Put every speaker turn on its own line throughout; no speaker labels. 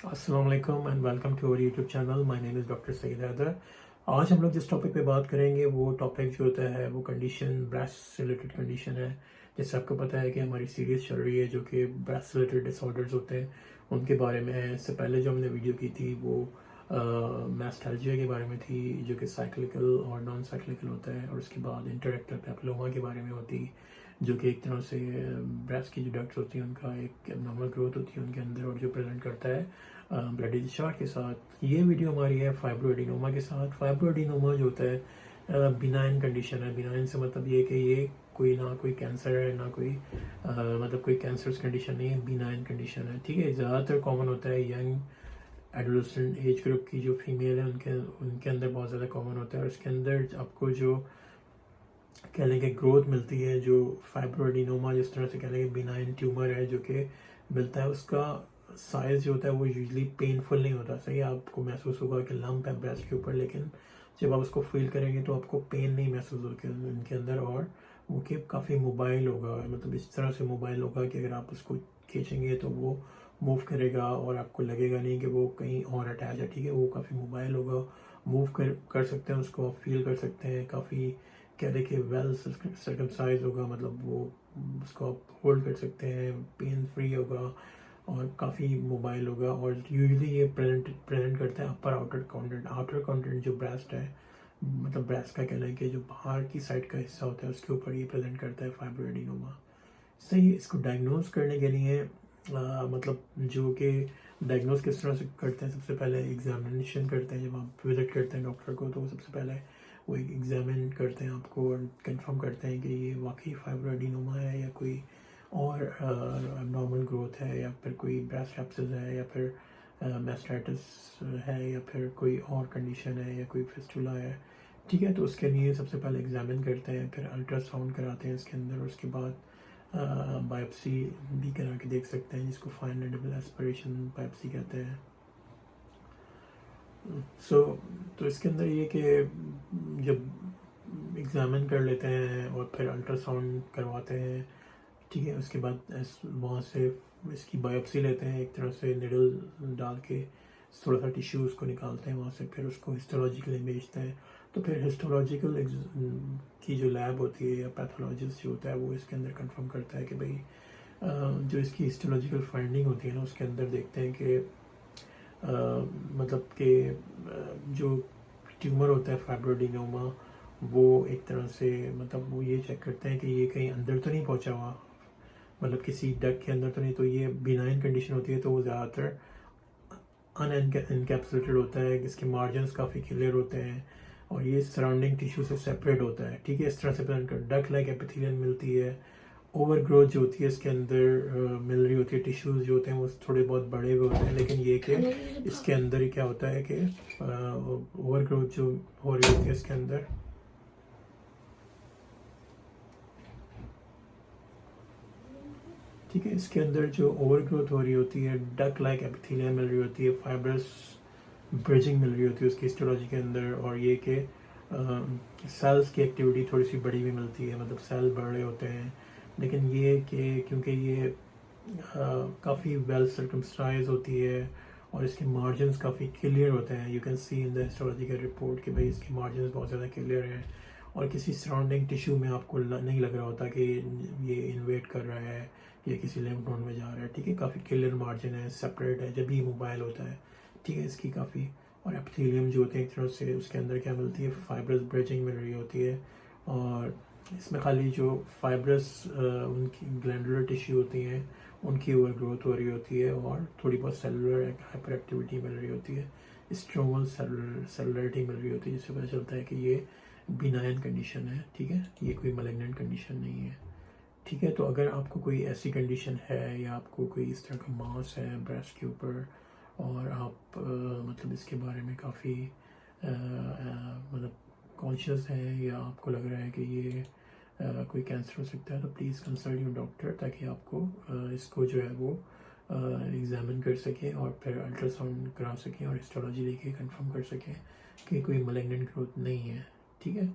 अस्सलाम वालेकुम and welcome to our YouTube channel. My name is doctor Syed Haider. आज हम लोग जिस टॉपिक पे बात करेंगे वो टॉपिक जो होता है वो कंडीशन ब्रेस्ट से रिलेटेड कंडीशन है। जैसे आपको पता है कि हमारी सीरीज़ चल रही है जो कि ब्रेस्ट से रिलेटेड डिसऑर्डर्स होते हैं उनके बारे में है। इससे पहले जो हमने वीडियो की थी वो मैस्टैल्जिया के बारे में थी जो कि साइक्लिकल और नॉन साइक्लिकल होता है, और उसके बाद इंटररेक्टल पेपिलोमा के बारे में होती जो कि एक तरह से ब्रेस्ट की जो डक्ट्स होती हैं उनका एक नॉर्मल ग्रोथ होती है उनके अंदर, और जो प्रेजेंट करता है ब्लडी डिस्चार्ज के साथ। ये वीडियो हमारी है फाइब्रोएडिनोमा के साथ। फाइब्रोएडिनोमा जो होता है बिनाइन कंडीशन है। बिनाइन से मतलब ये कि ये कोई ना कोई कैंसर है ना कोई मतलब कोई कैंसरस कंडीशन नहीं है, बिनाइन कंडीशन है। ठीक है, ज़्यादातर कॉमन होता है यंग एडोलेसेंट एज ग्रुप की जो फीमेल है उनके उनके अंदर बहुत ज़्यादा कॉमन होता है, और उसके अंदर आपको जो कह लें कि ग्रोथ मिलती है, जो फाइब्रोएडिनोमा जिस तरह से कह लें कि बिनाइन ट्यूमर है जो कि मिलता है, उसका साइज़ जो होता है वो यूजली पेनफुल नहीं होता। सही, आपको महसूस होगा कि लंप है ब्रेस्ट के ऊपर, लेकिन जब आप उसको फील करेंगे तो आपको पेन नहीं महसूस होगी उनके अंदर, और वो कि काफ़ी मोबाइल होगा। मतलब इस तरह से मोबाइल होगा कि अगर आप उसको खींचेंगे तो वो मूव करेगा और आपको लगेगा नहीं कि वो कहीं और अटैच है। ठीक है, वो काफ़ी मोबाइल होगा, मूव कर सकते हैं, उसको आप फील कर सकते हैं। काफ़ी कह देखिए वेल सर्कमसाइज होगा, मतलब वो उसको आप होल्ड कर सकते हैं, पेन फ्री होगा और काफ़ी मोबाइल होगा। और यूजुअली ये प्रेजेंट करता है अपर आउटर कॉन्टेंट जो ब्रेस्ट है, मतलब ब्रेस्ट का कहना है कि जो बाहर की साइड का हिस्सा होता है उसके ऊपर ये प्रेजेंट करता है फाइब्रोएडिनोमा। सही, इसको डायग्नोज करने के लिए मतलब जो कि डायग्नोज किस तरह से करते हैं, सबसे पहले एग्जामिनेशन करते हैं। जब आप विजिट करते हैं डॉक्टर को तो सबसे पहले वो एग्जामिन करते हैं आपको और कंफर्म करते हैं कि ये वाकई फाइब्रोएडिनोमा है या कोई और नॉर्मल ग्रोथ है, या फिर कोई ब्रेस्ट एब्सेस है, या फिर मैस्टाइटिस है, या फिर कोई और कंडीशन है, या कोई फिस्टुला है। ठीक है, तो उसके लिए सबसे पहले एग्जामिन करते हैं, फिर अल्ट्रासाउंड कराते हैं इसके अंदर, और उसके बाद बायोप्सी भी करा के देख सकते हैं जिसको फाइन एडिबल एस्पिरेशन बायोप्सी कहते हैं। तो इसके अंदर ये कि जब एग्ज़ामिन कर लेते हैं और फिर अल्ट्रासाउंड करवाते हैं, ठीक है, उसके बाद वहाँ से इसकी बायोप्सी लेते हैं, एक तरह से निडल डाल के थोड़ा सा टिश्यू उसको निकालते हैं वहाँ से, फिर उसको हिस्टोलॉजी के लिए भेजते हैं। तो फिर हिस्टोलॉजिकल की जो लैब होती है या पैथोलॉजिस्ट जो होता है वो इसके अंदर कंफर्म करता है कि भाई जो इसकी हिस्टोलॉजिकल फाइंडिंग होती है ना, उसके अंदर देखते हैं कि मतलब कि जो ट्यूमर होता है फाइब्रोएडिनोमा, वो एक तरह से मतलब वो ये चेक करते हैं कि ये कहीं अंदर तो नहीं पहुंचा हुआ, मतलब किसी डग के अंदर तो नहीं। तो ये बिनाइन कंडीशन होती है तो वो ज़्यादातर अनएनकैप्सुलेटेड होता है, इसके मार्जिन काफ़ी क्लियर होते हैं और ये सराउंडिंग टिश्यू से सेपरेट होता है। ठीक है, इस तरह से प्रेजेंट कर डक लाइक एपिथेलियम मिलती है। ओवर ग्रोथ जो होती है इसके अंदर मिल रही होती है, टिश्यूज जो होते हैं वो थोड़े बहुत बड़े हुए होते हैं, लेकिन ये कि इसके अंदर ही क्या होता है कि ओवर ग्रोथ जो हो रही होती है इसके अंदर, ठीक है, इसके अंदर जो ओवर ग्रोथ हो रही होती है डक लाइक एपिथेलियम मिल रही होती है, फाइब्रस ब्रिजिंग मिल रही होती है उसकी हिस्टोलॉजी के अंदर, और ये कि सेल्स की एक्टिविटी थोड़ी सी बड़ी भी मिलती है, मतलब सेल बड़े होते हैं। लेकिन ये कि क्योंकि ये काफ़ी वेल सर्कमस्टाइज होती है और इसके मार्जिन काफ़ी क्लियर होते हैं, you can see in the histological report कि भाई इसके मार्जिन बहुत ज़्यादा क्लियर हैं, और किसी सराउंडिंग टिश्यू में आपको नहीं लग रहा होता कि ये इन्वेट कर रहा है, ये किसी लिम्फ नोड में जा रहा है। ठीक है, काफ़ी क्लियर मार्जिन है, सेपरेट है जब भी मोबाइल होता है। ठीक है, इसकी काफ़ी और एपिथेलियम जो होते हैं एक तरह से उसके अंदर क्या मिलती है, फाइब्रस ब्रिजिंग मिल रही होती है, और इसमें खाली जो फाइब्रस उनकी ग्लैंडुलर टिश्यू होती हैं उनकी ओवर ग्रोथ हो रही होती है, और थोड़ी बहुत सेलुलर हाइपर एक्टिविटी मिल रही होती है, स्ट्रोमल सेलुलरिटी मिल रही होती है, जिससे पता चलता है कि ये बिनाइन कंडीशन है। ठीक है, ये कोई मलिग्नेंट कंडीशन नहीं है। ठीक है, तो अगर आपको कोई ऐसी कंडीशन है या आपको कोई इस तरह का मास है ब्रेस्ट के ऊपर और आप मतलब इसके बारे में काफ़ी मतलब कॉन्शियस हैं, या आपको लग रहा है कि ये कोई कैंसर हो सकता है, तो प्लीज़ कंसल्ट योर डॉक्टर, ताकि आपको इसको जो है वो एग्ज़ामिन कर सकें और फिर अल्ट्रासाउंड करा सकें और हिस्टोलॉजी लेके कंफर्म कर सकें कि कोई मलिग्नेंट ग्रोथ नहीं है। ठीक है,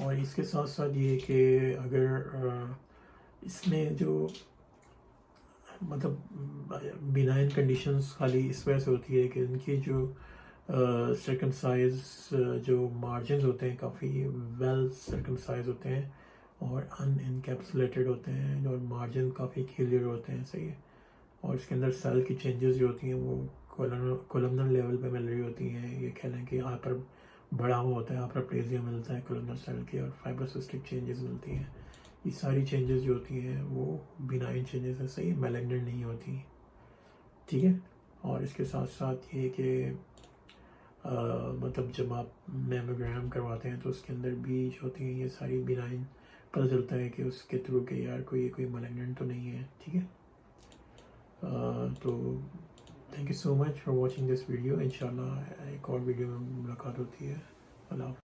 और इसके साथ साथ ये कि अगर इसमें जो मतलब बिनाइन कंडीशंस खाली इस वजह से होती है कि उनकी जो सर्कमसाइज जो मार्जिन होते हैं काफ़ी वेल सर्कमसाइज होते हैं और अनइनकैप्सुलेटेड होते हैं और मार्जिन काफ़ी क्लियर होते हैं, सही है। और इसके अंदर सेल की चेंजेस जो होती हैं वो कोलमनर लेवल पे मिल रही होती हैं। ये कह लें कि यहाँ पर बड़ा हुआ होता है, यहाँ पर प्लेजिया मिलता है कोलमनर सेल के, और फाइब्रोसिस्टिक चेंजेस मिलती हैं। ये सारी चेंजेस जो होती हैं वो बिनाइन चेंजेस है, सही, मैलिग्नेंट नहीं होती, ठीक है। और इसके साथ साथ ये कि मतलब जब आप मैमोग्राम करवाते हैं तो उसके अंदर भी जो होती हैं ये सारी बिनाइन, पता चलता है कि उसके थ्रू के यार कोई मैलिग्नेंट तो नहीं है, ठीक है। तो thank you so much for watching this video. इंशाल्लाह एक और वीडियो में मुलाकात होती है। अल्लाह हाफ़िज़।